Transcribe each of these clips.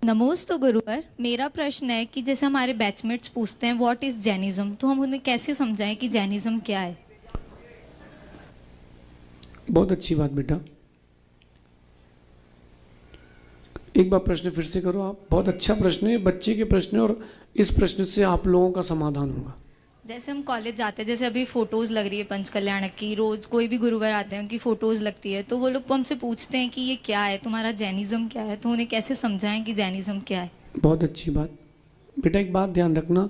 नमोस्तु गुरुवर। मेरा प्रश्न है कि जैसे हमारे बैचमेट्स पूछते हैं व्हाट इज जैनिज्म, तो हम उन्हें कैसे समझाएं कि जैनिज्म क्या है। बहुत अच्छी बात बेटा, एक बार प्रश्न फिर से करो आप। बहुत अच्छा प्रश्न है, बच्चे के प्रश्न है, और इस प्रश्न से आप लोगों का समाधान होगा। जैसे हम कॉलेज जाते हैं, जैसे अभी फोटोज लग रही है पंचकल्याणक की, रोज कोई भी गुरुवर आते हैं उनकी फोटोज लगती है, तो वो लोग हमसे पूछते हैं कि ये क्या है, तुम्हारा जैनिज्म क्या है, तो उन्हें कैसे समझाएं कि जैनिज्म क्या है। बहुत अच्छी बात बेटा, एक बात ध्यान रखना,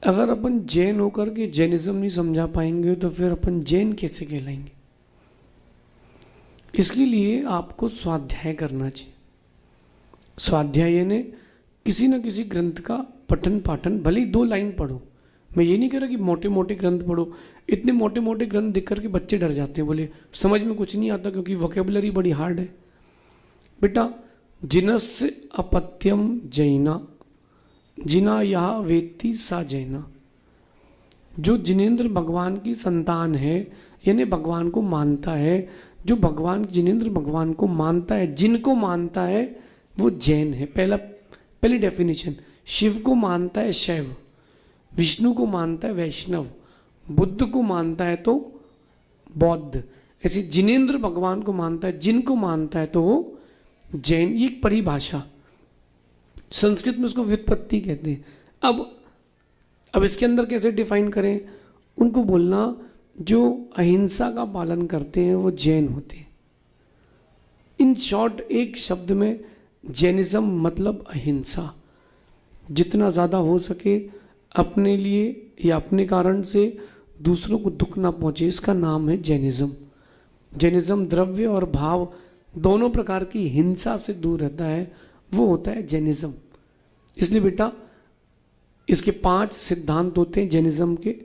अगर अपन जैन होकर के जैनिज्म नहीं समझा पाएंगे तो फिर अपन जैन कैसे कहलाएंगे। इसके लिए आपको स्वाध्याय करना चाहिए। स्वाध्याय यानी किसी न किसी ग्रंथ का पठन पाठन, भले ही 2 लाइन पढ़ो। मैं ये नहीं कह रहा कि मोटे मोटे ग्रंथ पढ़ो, इतने मोटे मोटे ग्रंथ दिख करके बच्चे डर जाते हैं, बोले समझ में कुछ नहीं आता क्योंकि वोकेबुलरी बड़ी हार्ड है। बेटा, जिनस्य अपत्यम जैना जिना यह वेत्ति सा जैना, जो जिनेन्द्र भगवान की संतान है यानी भगवान को मानता है, जो भगवान जिनेन्द्र भगवान को मानता है, जिनको मानता है वो जैन है। पहली डेफिनेशन, शिव को मानता है शैव, विष्णु को मानता है वैष्णव, बुद्ध को मानता है तो बौद्ध, ऐसे जिनेन्द्र भगवान को मानता है, जिनको मानता है तो वो जैन। ये एक परिभाषा, संस्कृत में उसको व्युत्पत्ति कहते हैं। अब इसके अंदर कैसे डिफाइन करें, उनको बोलना जो अहिंसा का पालन करते हैं वो जैन होते हैं। इन शॉर्ट एक शब्द में जैनिज्म मतलब अहिंसा। जितना ज़्यादा हो सके अपने लिए या अपने कारण से दूसरों को दुख ना पहुंचे, इसका नाम है जैनिज्म। जैनिज्म द्रव्य और भाव दोनों प्रकार की हिंसा से दूर रहता है, वो होता है जैनिज्म। इसलिए बेटा, इसके 5 सिद्धांत होते हैं जैनिज्म के,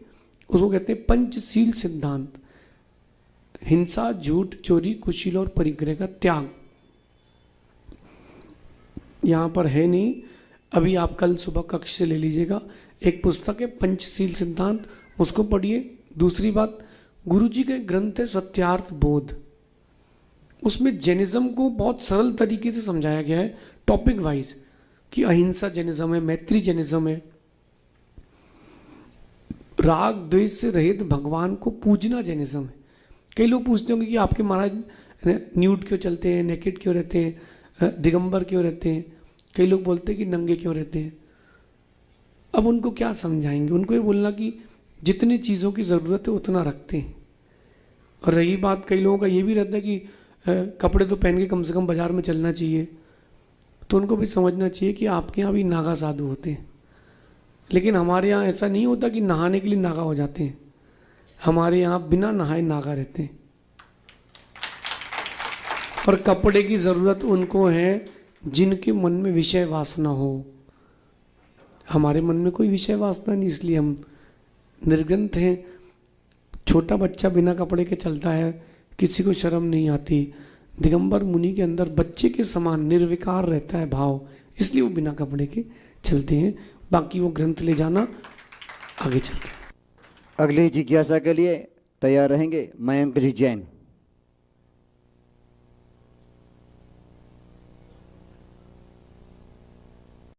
उसको कहते हैं पंचशील सिद्धांत। हिंसा, झूठ, चोरी, कुशील और परिग्रह का त्याग। यहाँ पर है नहीं, अभी आप कल सुबह कक्ष से ले लीजिएगा, एक पुस्तक है पंचशील सिद्धांत, उसको पढ़िए। दूसरी बात, गुरुजी के ग्रंथ है सत्यार्थ बोध, उसमें जैनिज्म को बहुत सरल तरीके से समझाया गया है टॉपिक वाइज, कि अहिंसा जैनिज्म है, मैत्री जैनिज्म है, राग द्वेष से रहित भगवान को पूजना जैनिज्म है। कई लोग पूछते होंगे कि आपके महाराज न्यूड क्यों चलते हैं, नेकेड क्यों रहते हैं, दिगंबर क्यों रहते हैं, कई लोग बोलते हैं कि नंगे क्यों रहते हैं। अब उनको क्या समझाएंगे, उनको ये बोलना कि जितनी चीज़ों की ज़रूरत है उतना रखते हैं। और रही बात, कई लोगों का ये भी रहता है कि कपड़े तो पहन के कम से कम बाजार में चलना चाहिए, तो उनको भी समझना चाहिए कि आपके यहाँ भी नागा साधु होते हैं, लेकिन हमारे यहाँ ऐसा नहीं होता कि नहाने के लिए नागा हो जाते हैं। हमारे यहाँ बिना नहाए नागा रहते हैं। और कपड़े की ज़रूरत उनको है जिनके मन में विषय वासना हो। हमारे मन में कोई विषय वासना नहीं, इसलिए हम निर्ग्रंथ हैं। छोटा बच्चा बिना कपड़े के चलता है, किसी को शर्म नहीं आती। दिगंबर मुनि के अंदर बच्चे के समान निर्विकार रहता है भाव, इसलिए वो बिना कपड़े के चलते हैं। बाकी वो ग्रंथ ले जाना, आगे चलते हैं। अगली जिज्ञासा के लिए तैयार रहेंगे मयंक जी जैन।